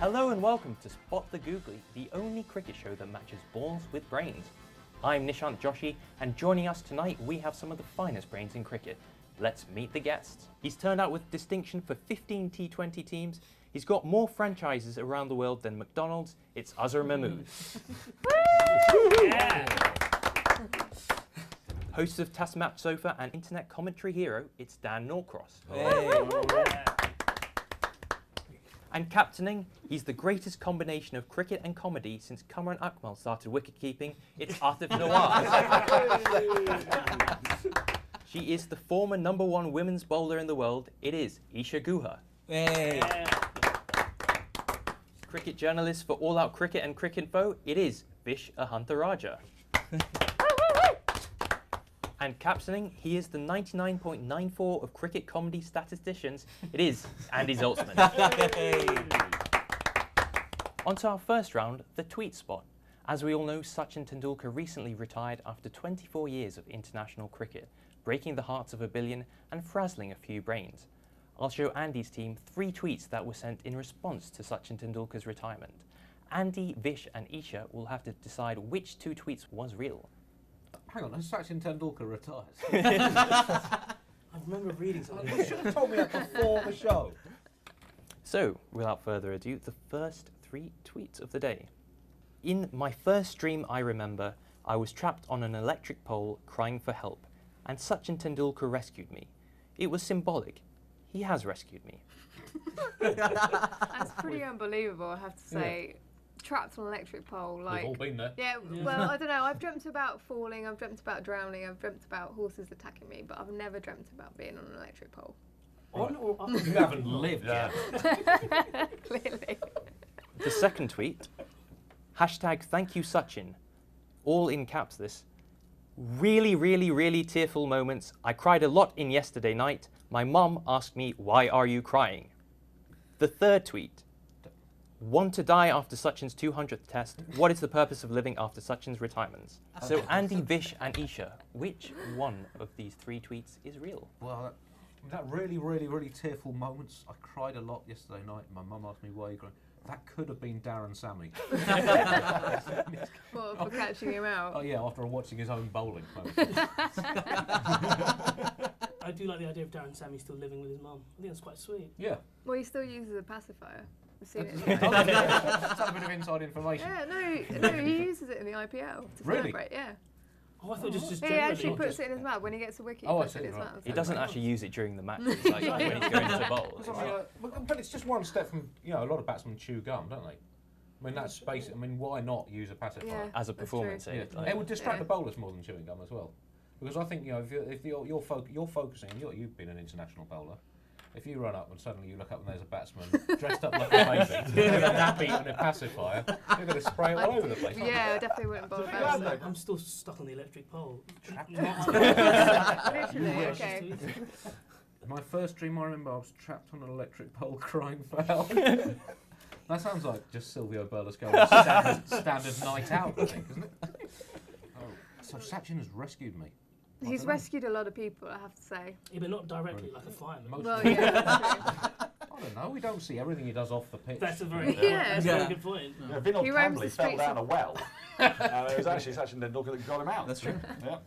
Hello and welcome to Spot the Googly, the only cricket show that matches balls with brains. I'm Nishant Joshi, and joining us tonight we have some of the finest brains in cricket. Let's meet the guests. He's turned out with distinction for 15 T20 teams. He's got more franchises around the world than McDonald's. It's Azhar Mahmood. Yeah. Host of Task Map Sofa and internet commentary hero, it's Dan Norcross. Hey. And captaining, he's the greatest combination of cricket and comedy since Kamran Akmal started wicket-keeping. It's Aatif Nawaz. She is the former #1 women's bowler in the world. It is Isha Guha. Hey. Cricket journalist for All Out Cricket and Cricinfo. It is Vithushan Ehantharajah. And captaining, he is the 99.94 of cricket comedy statisticians. It is Andy Zaltzman. On to our first round, the tweet spot. As we all know, Sachin Tendulkar recently retired after 24 years of international cricket, breaking the hearts of a billion and frazzling a few brains. I'll show Andy's team 3 tweets that were sent in response to Sachin Tendulkar's retirement. Andy, Vish and Isha will have to decide which 2 tweets was real. Hang on, has Sachin Tendulkar retired? I remember reading something. You should have told me that before the show. So, without further ado, the first 3 tweets of the day. In my first dream I remember, I was trapped on an electric pole crying for help, and Sachin Tendulkar rescued me. It was symbolic. He has rescued me. That's pretty unbelievable, I have to say. Yeah. Trapped on an electric pole, like... We've all been there. Yeah, well, I don't know, I've dreamt about falling, I've dreamt about drowning, I've dreamt about horses attacking me, but I've never dreamt about being on an electric pole. Right. You haven't lived yet. Clearly. The second tweet, hashtag thank you Sachin, all in caps this. Really, really, really tearful moments. I cried a lot in yesterday night. My mum asked me, why are you crying? The third tweet, want to die after Sachin's 200th test. What is the purpose of living after Sachin's retirements? So Andy, Vish and Isha, which one of these 3 tweets is real? Well, that really, really, really tearful moments. I cried a lot yesterday night. My mum asked me why you crying. That could have been Darren Sammy. What, for catching him out? Oh yeah, after watching his own bowling. I do like the idea of Darren Sammy still living with his mum. I think that's quite sweet. Yeah. Well, he still uses a pacifier. I've seen it. That's a bit of inside information. Yeah, no, he uses it in the IPL to celebrate, yeah. Oh, I thought just He actually puts it in his mouth when he gets a wicket. Oh, he puts it in his mouth. He doesn't actually use it during the matches, like when he's going to bowl. But it's just one step from, a lot of batsmen chew gum, don't they? I mean, that's basic. I mean, why not use a pacifier? As a performance aid. It would distract the bowlers more than chewing gum as well. Because I think, if you're focusing, you've been an international bowler. If you run up and suddenly you look up and there's a batsman dressed up like a baby with a nappy and a pacifier, you're going to spray it all over the place. Yeah, I definitely wouldn't bowl that. I'm still stuck on the electric pole. Literally, okay. My first dream I remember, I was trapped on an electric pole crying for help. That sounds like just Silvio Berlusconi's standard night out, I think, isn't it? Oh, so Sachin has rescued me. He's rescued a lot of people, I have to say. Yeah, but not directly, like a fireman. Well, yeah, that's true. I don't know, we don't see everything he does off the pitch. That's a very, good point. Yeah, Vinod Kambli fell down a well. It was actually Sachin Tendulkar that got him out. That's true. Yeah.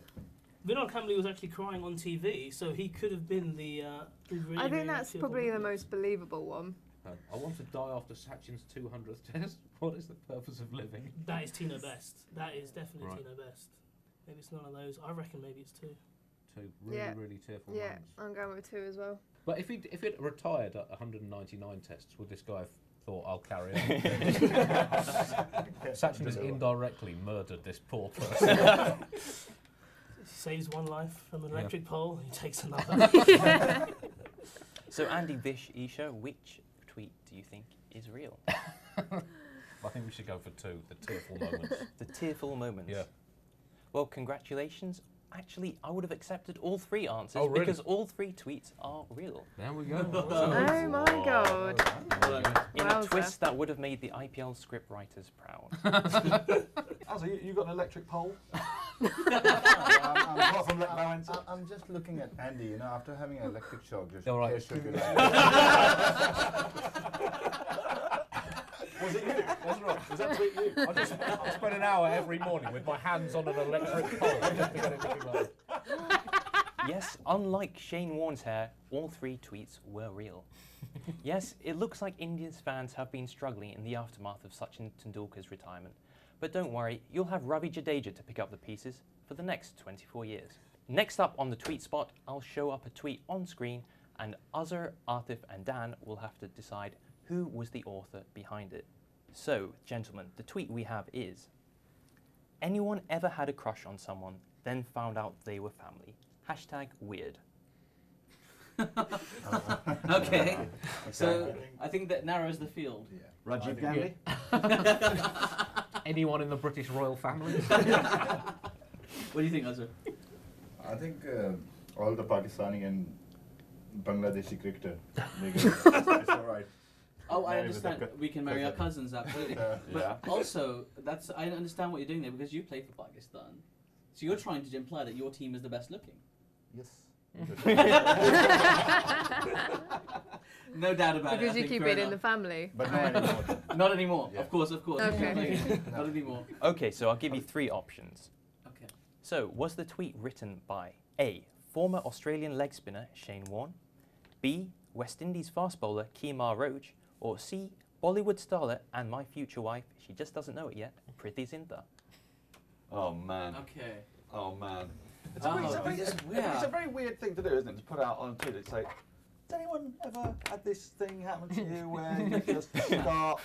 Vinod Kambli was actually crying on TV, so he could have been the... really, I think that's probably the most believable one. I want to die after Sachin's 200th test. What is the purpose of living? That is Tino Best. That is definitely Tino Best. Maybe it's none of those. I reckon maybe it's 2. 2 really tearful moments. Yeah, I'm going with 2 as well. But if he'd retired at 199 tests, would this guy have thought, I'll carry on? Sachin has indirectly murdered this poor person. He saves one life from an electric pole, he takes another. So Andy, Vish, Isha, which tweet do you think is real? I think we should go for 2, the tearful moments. The tearful moments? Yeah. Well, congratulations. Actually, I would have accepted all 3 answers because all 3 tweets are real. There we go. Oh my God. In a twist that would have made the IPL script writers proud. Azhar, you got an electric pole? I'm just looking at Andy, after having an electric shock, just all right. Was it you? That's right. Was that tweet you? I spend an hour every morning with my hands on an electric pole just to get it looking like that. Yes, unlike Shane Warne's hair, all 3 tweets were real. Yes, it looks like Indians fans have been struggling in the aftermath of Sachin Tendulkar's retirement. But don't worry, you'll have Ravi Jadeja to pick up the pieces for the next 24 years. Next up on the tweet spot, I'll show up a tweet on screen, and Azhar, Aatif and Dan will have to decide who was the author behind it. So, gentlemen, the tweet we have is, anyone ever had a crush on someone, then found out they were family? #weird. Okay, so I think that narrows the field. Yeah. Rajiv Gandhi? Anyone in the British royal family? What do you think, Azhar? I think all the Pakistani and Bangladeshi cricketer. It's all right. Oh, I Marry with understand. the We can marry our cousin. cousins, absolutely. Yeah. But also, I understand what you're doing there because you play for Pakistan. So you're trying to imply that your team is the best looking. Yes. No doubt about it. Because I you think, keep fair it in the enough. family. But not anymore. Not anymore. Yeah. Of course. Okay. Not anymore. Okay, so I'll give you 3 options. Okay. So, was the tweet written by A, former Australian leg spinner Shane Warne, B, West Indies fast bowler Kemar Roach, or C, Bollywood starlet and my future wife, she just doesn't know it yet, Priti Zinta? Oh, man. Okay. Oh, man. It's Oh, it's a very weird thing to do, isn't it? To put out on Twitter, it's like, has anyone ever had this thing happen to you where you just start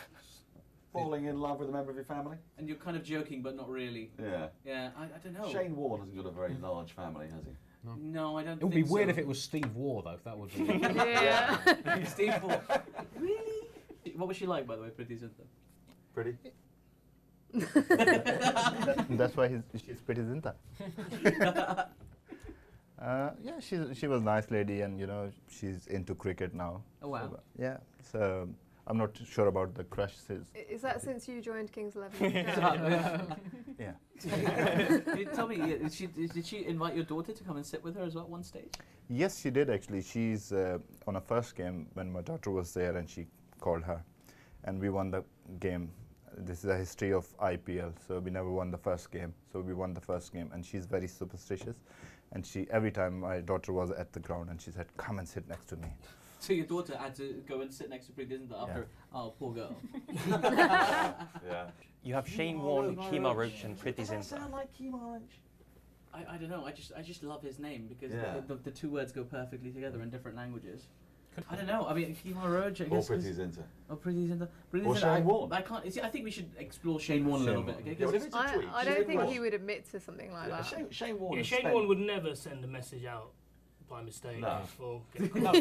falling in love with a member of your family? And you're kind of joking, but not really. Yeah. Yeah, I don't know. Shane Warne hasn't got a very large family, has he? No, I don't It would think be weird so. if it was Steve Waugh, though. That would be. Yeah. Steve Waugh. Really? What was she like, by the way, Priti Zinta? Pretty? That's why she's pretty Zinta. Yeah, she was a nice lady, and she's into cricket now. Oh, wow. So, yeah, so I'm not sure about the crushes. Is that since you joined King's 11? Yeah. Tell me, did she invite your daughter to come and sit with her as well at one stage? Yes, she did actually. She's on a first game when my daughter was there, and she called her, and we won the game. This is a history of IPL, so we never won the first game. So we won the first game, and she's very superstitious. And every time my daughter was at the ground, and she said, "Come and sit next to me." So your daughter had to go and sit next to Priti Zinta after, oh, poor girl. Yeah. You have Shane Warne, Kemar Roach and Priti Zinta. like Kemar Roach? I don't know, I just love his name because Yeah. the 2 words go perfectly together in different languages. I don't know, I mean, Kemar Roach, I Or guess. Pretty Zinta? Oh, Priti Zinta. Or Shane Warne. I can't, see, I think we should explore Shane Warne a little bit, okay? Yeah, 'Cause but if it's a tweet, I Shane don't think Warne- he would admit to something like Yeah, that. Shane Warne. Yeah, has Shane spent- Warne would never send a message out by mistake. No. Or No.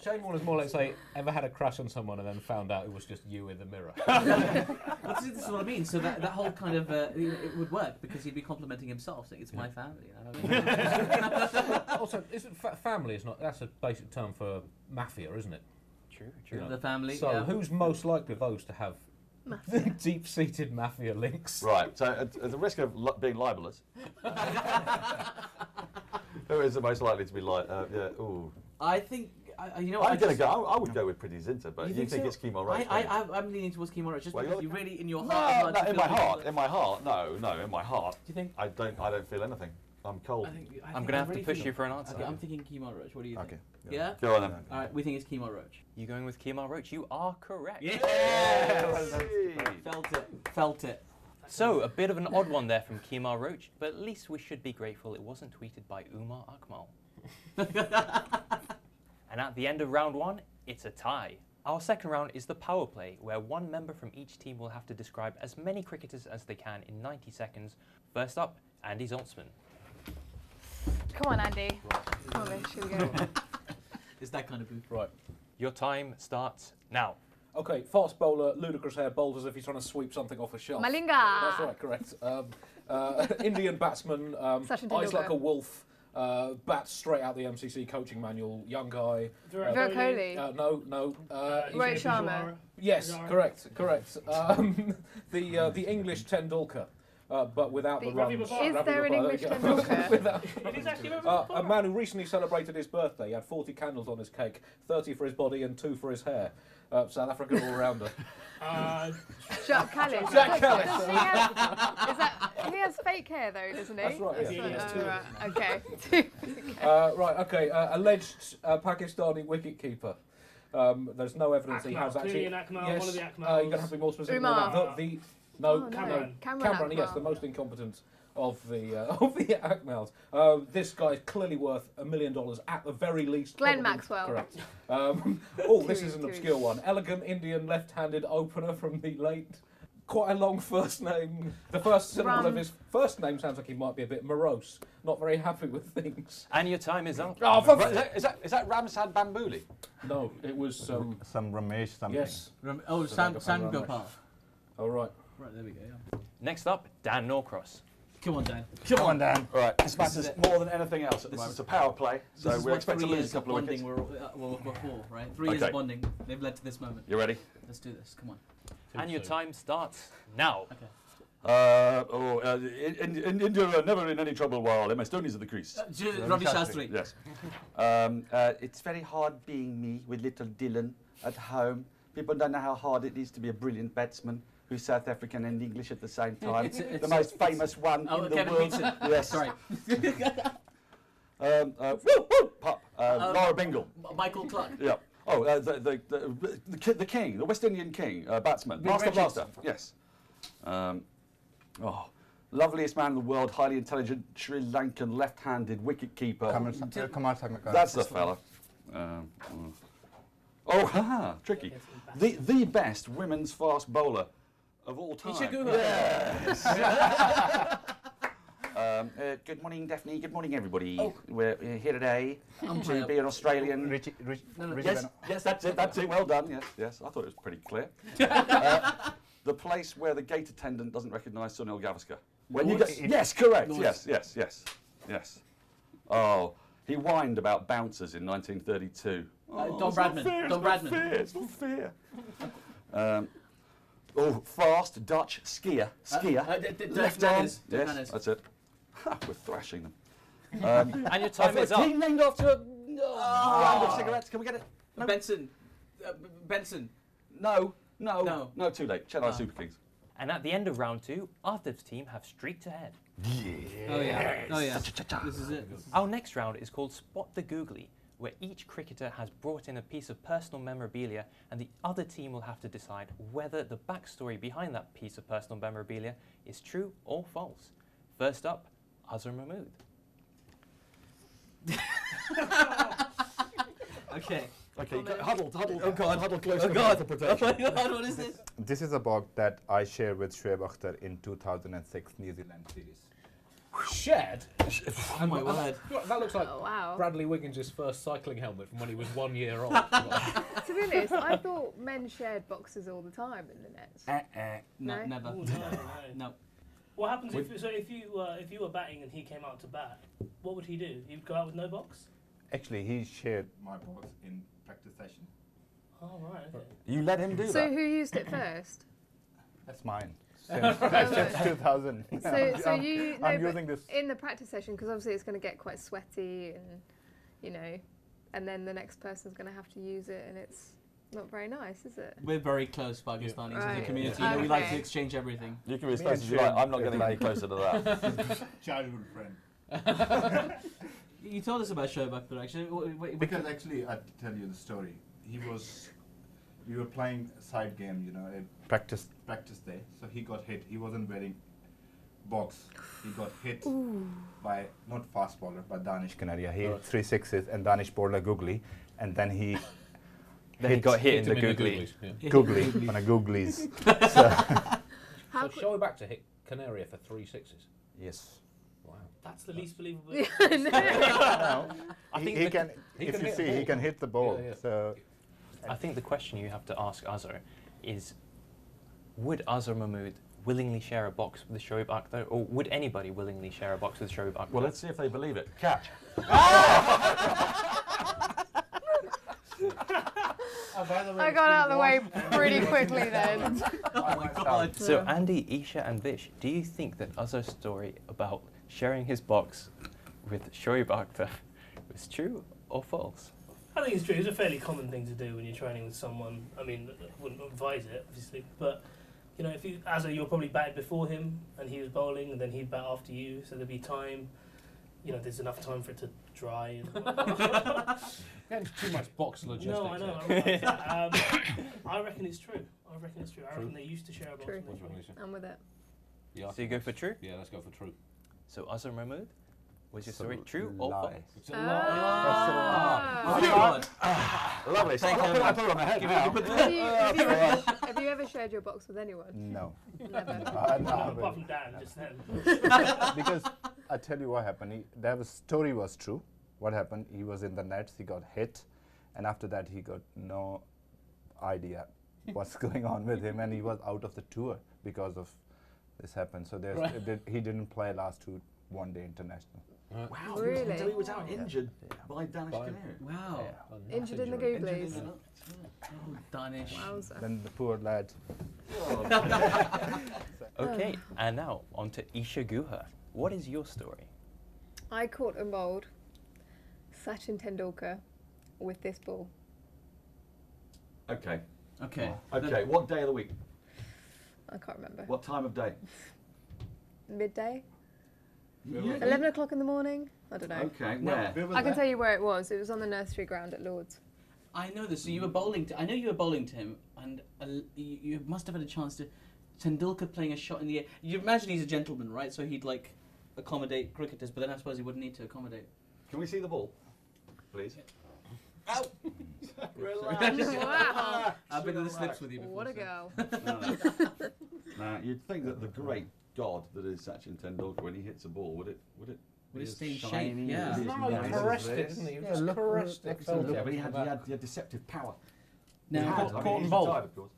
Shane Warne is more like say, ever had a crush on someone and then found out it was just you in the mirror. Well, this is what I mean. So that whole kind of it would work because he'd be complimenting himself, saying it's my family. Also, isn't family is not? That's a basic term for mafia, isn't it? True, You true. know. The family. So yeah. who's most likely of those to have Mafia. deep-seated mafia links? Right, so at the risk of being libelous, who is the most likely to be ooh. I think you know. I'm going to go. I would go with Pretty Zinta, but you think so? it's Kemar Roach? I'm leaning towards Kemar Roach just Well, because you're you really in your No, heart. no, you in feel my like- heart, in my heart, no, in my heart. Do you think? I don't feel anything. I'm cold. I'm going to have to push you for an answer. Okay, I'm thinking Kemar Roach. What do you think? Okay. Yeah. Go on then. All right, we think it's Kemar Roach. You going with Kemar Roach? You are correct. Felt it. So, a bit of an odd one there from Kemar Roach, but at least we should be grateful it wasn't tweeted by Umar Akmal. And at the end of round 1, it's a tie. Our second round is the power play, where one member from each team will have to describe as many cricketers as they can in 90 seconds. First up, Andy Zaltzman. Come on, Andy. Come on, Mitch. Here we go. It's that kind of booth. Right. Your time starts now. Okay, fast bowler, ludicrous hair, bowled as if he's trying to sweep something off a shelf. Malinga. That's right, correct. Indian batsman, Sachin eyes like Tendulkar. a wolf, bats straight out the MCC coaching manual, young guy. Virat Kohli. No. Rohit Sharma. Yes, Azhar. correct. The English Tendulkar. but without the runs. Is there an English tennis It is actually a man who recently celebrated his birthday. He had 40 candles on his cake, 30 for his body and 2 for his hair. South African all-rounder. Jack Callis. Jack Callis. He has fake hair though, doesn't he? That's right, yeah. Okay. Right, okay. Alleged Pakistani wicketkeeper. There's no evidence he has actually. Akmal, Yes, one of the you're Akmals. going to have to be more specific. Umar. Cameron. Cameron Yes, Akmal. the most incompetent of the Akmals. This guy's clearly worth $1 million at the very least. Glenn probably. Maxwell. Correct. This is an obscure one. Elegant Indian left-handed opener from the late. Quite a long first name. The first syllable of his first name sounds like he might be a bit morose, not very happy with things. And your time is up. Oh, is that Ramsad Bambouli? No, it was some Ramesh something. yes. Sam Gopal. Oh right. Right, there we go. Yeah. Next up, Dan Norcross. Come on, Dan. Come on, Dan. Right, this matters more than anything else at the moment. It's a power play, so This is we what expect to 3 lose years a couple of bonding wickets. were for, right? 3 years Okay. of bonding. They've led to this moment. You ready? Let's do this. Come on. And your time starts now. Okay. India are never in any trouble while MS Dhoni's at the crease. Ravi Shastri. Yes. It's very hard being me with little Dylan at home. People don't know how hard it is to be a brilliant batsman who's South African and English at the same time. The most famous one in the Kevin world. Peterson. Yes. Sorry. Pop. Laura Bingle. Michael Clark. Yeah. Oh, the king, the West Indian king, batsman, Big Master Richards. Blaster. Yes. Loveliest man in the world, highly intelligent, Sri Lankan left-handed wicket-keeper. That's the fella. Tricky. The best women's fast bowler of all time. Guha. Yes. Good morning, Daphne. Good morning, everybody. We're here today to be an Australian. Yes, that's it. That's it. Well done. Yes. I thought it was pretty clear. The place where the gate attendant doesn't recognise Sunil Gavaskar. When you go, yes, correct. Lords. Yes. Oh, he whined about bouncers in 1932. Don Bradman. Don Bradman. It's not fair. Fast Dutch skier. Left arm. Yes, that's it. We're thrashing them. And your time is up. Team named after a brand of cigarettes. Can we get it? No. Benson. No, too late. Chennai Super Kings. And at the end of round 2, Aatif's team have streaked ahead. Oh yeah. This is it. Our next round is called Spot the Googly, where each cricketer has brought in a piece of personal memorabilia and the other team will have to decide whether the backstory behind that piece of personal memorabilia is true or false. First up, Azhar Mahmood. Okay. Huddle. Oh God, huddle close to the protection. What is this? This is a bog that I shared with Shoaib Akhtar in 2006 New Zealand series. Shared? Oh my word. That looks like wow. Bradley Wiggins' first cycling helmet from when he was 1 year old. To be honest, I thought men shared boxes all the time in the nets. No, No? never. Oh, no. No. What happens if you were batting and he came out to bat? What would he do? He would go out with no box? Actually, he shared my box in practice session. Oh right. Okay. You let him do So that? who used it first? That's mine. Since 2000. So you I'm using this. in the practice session because obviously it's going to get quite sweaty and and then the next person's going to have to use it and it's not very nice, is it? We're very close Pakistanis in the Right. community. Okay. We like to exchange everything. You can be as close as you like. I'm not It's getting like- any closer to that. Childhood friend. You told us about Shoaib Akhtar actually. Because actually, I'll tell you the story. We were playing a side game, a practice day. So he got hit. He wasn't wearing box. He got hit by not fast bowler, but Danish Canaria. He hit 3 sixes and Danish bowler Googly, and then he got hit in the him Googly. Googly on a Googlies. So show back to hit Canaria for 3 sixes. Yes. Wow. That's the least believable. I think he the- can. he If can you hit see, the he ball. can hit the ball. Yeah. So I think the question you have to ask Azhar is, would Azhar Mahmood willingly share a box with Shoaib Akhtar, or would anybody willingly share a box with Shoaib Akhtar? Well, let's see if they believe it. Catch. I got out of the way pretty quickly then. Oh my god. So Andy, Isha and Vish, do you think that Azhar's story about sharing his box with Shoaib Akhtar was true or false? I think it's true. It's a fairly common thing to do when you're training with someone. I mean, I wouldn't advise it, obviously, but you know, if you, Azhar, you're probably batted before him, and he was bowling, and then he'd bat after you, so there'd be time. You know, there's enough time for it to dry. Getting too much box logistics. No, I know. here. I reckon it's true. I reckon they used to share a box. True. When they trained. I'm with it. Yeah, I So you think go for that's- true? Yeah, let's go for true. So Azhar Mahmood, was your So story true or lie. false? It's a Ah. Oh my god. Lovely. So Thank I you. put it on my head now. Have you ever shared your box with anyone? No. Never. Apart from Dan, just then. Because I tell you what happened. Story was true. What happened? He was in the nets. He got hit, and after that he got no idea what's going on with him, and he was out of the tour because of this happened. So he didn't play last one-day international. Wow. Really? So he was out injured by Danish Canary. Wow. Injured in the Injured Googlies. in the- Oh, Danish. Wowza. Then the poor lad. Okay, and now on to Isha Guha. What is your story? I caught and bowled Sachin Tendulkar with this ball. Okay. Okay. Okay. What day of the week? I can't remember. What time of day? Midday? Yeah. 11 o'clock in the morning? I don't know. Okay. No. Where? I can tell you where it was. It was on the nursery ground at Lord's. I know this. So you were bowling. I know you were bowling to him, and you must have had a chance to. Tendulkar playing a shot in the air. You imagine he's a gentleman, right? So he'd like accommodate cricketers, but then I suppose he wouldn't need to accommodate. Can we see the ball, please? Ow! Wow. I've been in the slips with you before. What a so- girl. Now you'd think that the great god that is Sachin Tendulkar, when he hits a ball, would it Would be it as stay in shape? shiny Yeah. as No, he nice as caressed it, this? didn't he? He Yeah, just look, caressed look, it. look, Yeah, but he had deceptive power. He Now, had, Caught and he's bowled. retired, of course.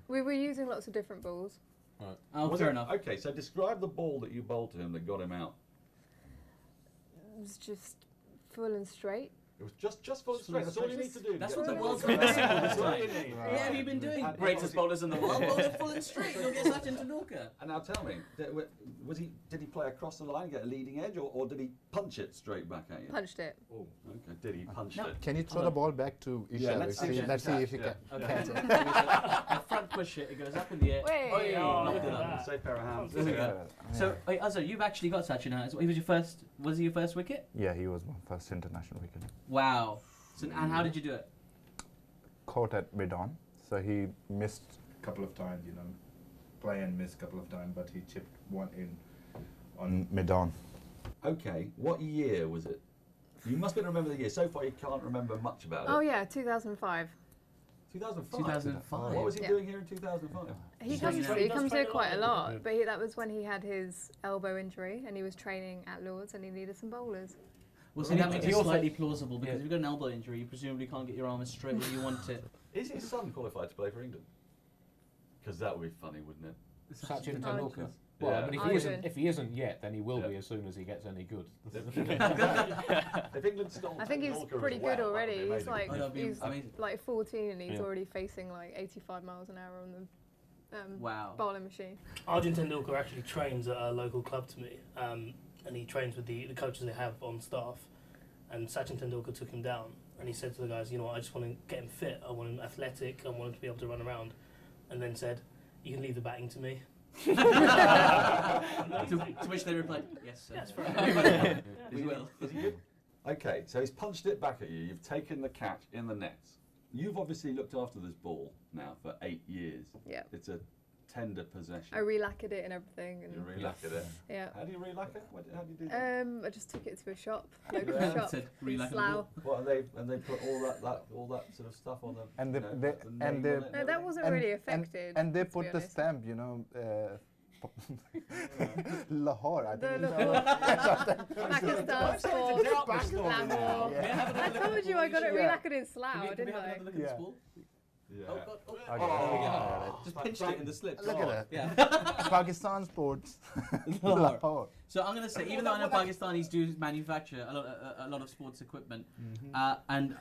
We were using lots of different balls. oh, Was fair it- enough. Okay, so describe the ball that you bowled to him that got him out. It was just full and straight. It was just full straight. That's all you need to do. That's Get what the to world's ball. been missing all this That's all time. you need. What have you been doing, And greatest obviously- bowlers in the world? Bowl it full and straight. You'll get Sachin Tendulkar. And now tell me, did he play across the line, get a leading edge, or did he punch it straight back at you? Punched it. Oh, okay. Did he punch No. it? Can you throw the ball back to Isha? Yeah, let's see if let's see if he you can can. catch, Okay. A front push it. It goes up in the air. Wait. Oh, yeah, Oh, knocked look it at up. that. Safe pair of hands. There we go. So, wait, Azhar, you've actually got Sachin now. He was your first. Was he your first wicket? Yeah, he was my first international wicket. Wow. So, and how did you do it? Caught at mid-on, so he missed a couple of times, play and miss a couple of times, but he chipped one in on mid-on. Okay, what year was it? You must be able to remember the year. So far, you can't remember much about it. Oh yeah, 2005. 2005. 2005. What was he Yeah. doing here in 2005? He So comes, he he does comes train here a quite a lot, lot, but that was when he had his elbow injury and he was training at Lord's and he needed some bowlers. Well, see, Well, that makes he it also- slightly plausible because Yeah. if you've got an elbow injury, you presumably can't get your arm as straight as you want it. Is his son qualified to play for England? Because that would be funny, wouldn't it? Sachin I would- Tendulkar. Well, Yeah. I mean, I would. if he isn't yet, then he will Yeah. be as soon as he gets any good. If England stole I think he's Tendulkar as pretty well, good that would be already. He's amazing. like Oh, that'd be he's amazing. like 14 and he's Yeah. already facing like 85 miles an hour on the Wow. bowling machine. Arjun Tendulkar actually trains at a local club to me, and he trains with the coaches they have on staff. And Sachin Tendulkar took him down, and he said to the guys, you know what, I just want to get him fit, I want him athletic, I want him to be able to run around, and then said, you can leave the batting to me. To which they replied, yes, sir. Yes, fair We will. Is he good? Okay, so he's punched it back at you. You've taken the catch in the nets. You've obviously looked after this ball now for 8 years. Yeah. It's a tender possession. I re-lacquered it and everything. You And re-lacquered it. yeah. How do you re-lacquer? How do you do that? I just took it to a shop, local Yeah. shop, Said in re-lacquer the Slough. What, and they put all that sort of stuff on the And you the- know, they- the and name they- on it No, that everything? wasn't really affected. And they to be put the honest. stamp, Lahore, I think. The Pakistan starting to doubt the sport, story now. Lahore. Yeah. May I have another I look at told the you ball, I got it Isha? re-lacquered in Slough, Can we didn't have I? another look at this Yeah. ball? Yeah. Oh, God. Oh. Okay. Oh. Just pinched it in the slip. Look at that. Yeah. Pakistan sports. Lahore. Lahore. So I'm going to say, even though I know Pakistanis do manufacture a lot of sports equipment, and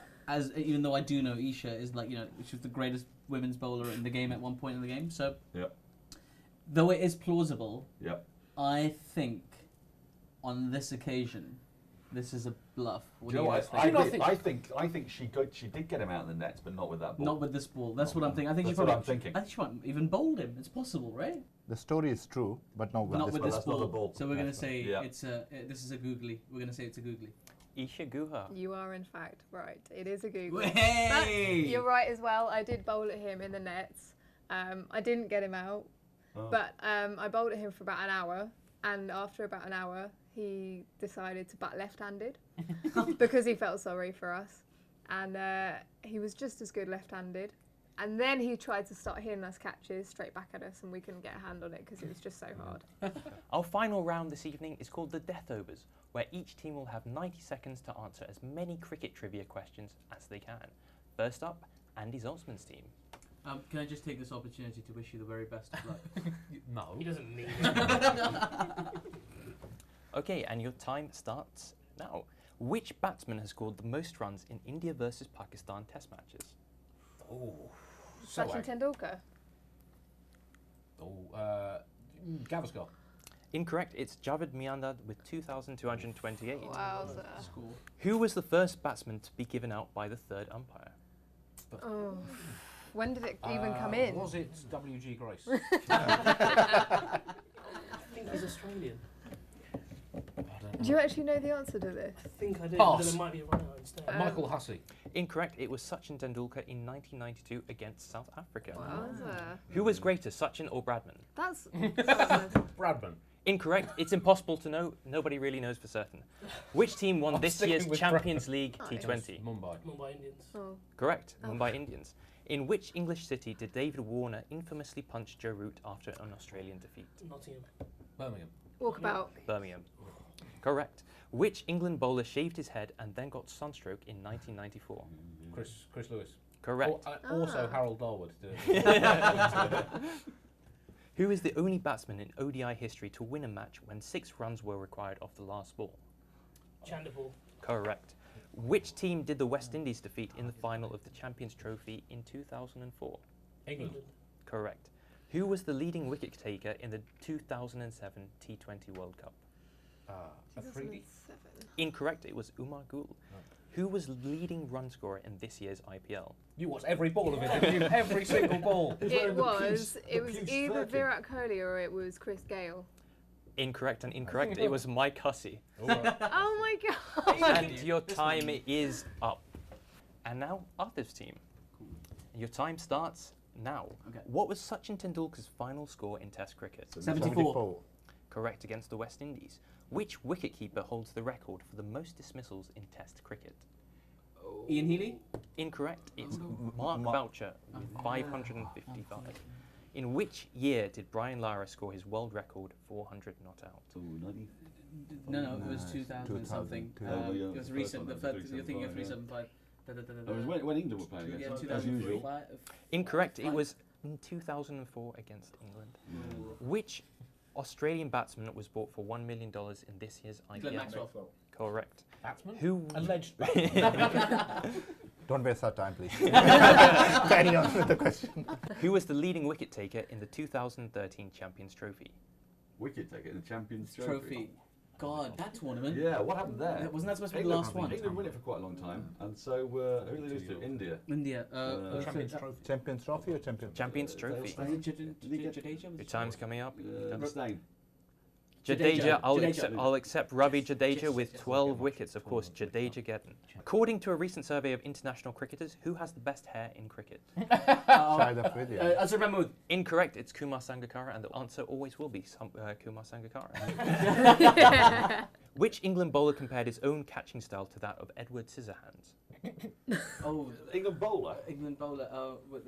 even though I do know Isha is she was the greatest women's bowler in the game at one point in the game. So, though it is plausible, I think on this occasion, this is a bluff. What do you guys think? I think she did get him out of the nets, but not with that ball. Not with this ball. That's what I'm thinking. I think That's she probably. what I'm thinking. I think she might even bowled him. It's possible, right? The story is true, but not with Not this with ball. this That's not ball. the ball. So we're going to say Yeah. it's this is a googly. We're going to say it's a googly. Isha Guha. You are in fact right. It is a Google. Hey! You're right as well. I did bowl at him in the nets. I didn't get him out, but I bowled at him for about an hour, and after about an hour, he decided to bat left-handed because he felt sorry for us, and he was just as good left-handed. And then he tried to start hitting us catches straight back at us, and we couldn't get a hand on it because it was just so hard. Our final round this evening is called the Death Overs, where each team will have 90 seconds to answer as many cricket trivia questions as they can. First up, Andy Zaltzman's team. Can I just take this opportunity to wish you the very best of luck? No. He doesn't mean it. Okay, and your time starts now. Which batsman has scored the most runs in India versus Pakistan test matches? Oh. Sachin Tendulkar. Gavaskar. Incorrect, it's Javed Miandad with 2,228. Wowza. School. Who was the first batsman to be given out by the third umpire? Oh. When did it even come in? Was it W.G. Grace? I think he's Australian. Do you actually know the answer to this? I think I did, Pass. but then it might be a run-out instead. Michael Hussey. Incorrect, it was Sachin Tendulkar in 1992 against South Africa. Wowza. Who was greater, Sachin or Bradman? That's. Bradman. Incorrect, it's impossible to know. Nobody really knows for certain. Which team won I'm this sticking year's with Champions League Nice. T20? Mumbai. Mumbai Indians. Oh. Correct, Mumbai Indians. In which English city did David Warner infamously punch Joe Root after an Australian defeat? Nottingham. Birmingham. Walkabout. Birmingham. Correct. Which England bowler shaved his head and then got sunstroke in 1994? Chris Lewis. Correct. Also Harold Darwood. Who is the only batsman in ODI history to win a match when 6 runs were required off the last ball? Chandipur. Correct. Which team did the West Indies defeat in the final of the Champions Trophy in 2004? England. Correct. Who was the leading wicket taker in the 2007 T20 World Cup? Afridi. 2007. Incorrect, it was Umar Gul. Who was leading run scorer in this year's IPL? You watched every ball of it, didn't you? Every single ball. It was either Virat Kohli or it was Chris Gale. Incorrect and incorrect, it was Mike Hussey. Oh my god! And your time is up. And now, Aatif's team. Your time starts now. Okay. What was Sachin Tendulkar's final score in Test cricket? 74. Correct, against the West Indies. Which wicketkeeper holds the record for the most dismissals in Test cricket? Ian Healy? Incorrect, it's Mark Boucher with 555. In which year did Brian Lara score his world record 400 not out? No, it was 2000 something. 2000. It was recent. The first, you're thinking of 375. It was when England were playing Yeah, against us, as usual. 2005. Incorrect, it was in 2004 against England. Which Australian batsman was bought for $1 million in this year's Glenn IPL? Maxwell. Correct. Batsman? Who? Alleged. Don't waste our time, please. Carry on with the question. Who was the leading wicket taker in the 2013 Champions Trophy? Wicket taker in the Champions Trophy. God, that tournament. Yeah, what happened there? Wasn't that supposed to be the England, last one? England win it for quite a long time, and so who did they lose to? India. India. Champions Trophy. Champions Trophy or Champions? Champions Trophy. Jadeja? Your time's coming up. Stain. Jadeja, Jadeja. I'll accept Ravi Jadeja with 12 wickets. Of course, Jadeja getting. According to a recent survey of international cricketers, who has the best hair in cricket? Shahid Afridi. Azhar Mahmood. Incorrect, it's Kumar Sangakkara, and the answer always will be Kumar Sangakkara. Which England bowler compared his own catching style to that of Edward Scissorhands? Oh, England bowler. England bowler.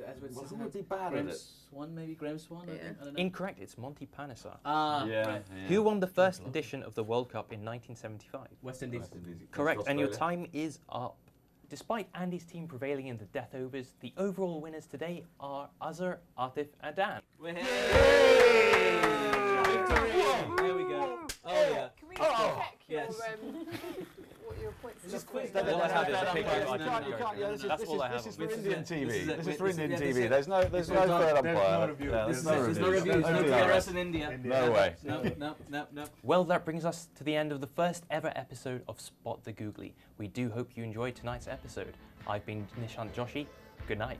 Edward Well, who Scissorhands. was he bad at Graham it? Swan, maybe? Graham Swan? I Yeah. think. I don't know. Incorrect, it's Monty Panesar. Right. Who won the first edition of the World Cup in 1975? West Indies. West Indies against Correct, and your Australia. time is up. Despite Andy's team prevailing in the death overs, the overall winners today are Azhar, Aatif and Dan. There we go. Oh yeah. Can we check your, yes. what your points are? Just quiz. All I have is a picture of You can't, yeah, That's all I have. This is for Indian TV. This This is for Indian yeah, TV. There's no third umpire. There's Yeah, There's no reviews. No PRS in India. No way. No. Well, that brings us to the end of the first ever episode of Spot the Googly. We do hope you enjoyed tonight's episode. I've been Nishant Joshi. Good night.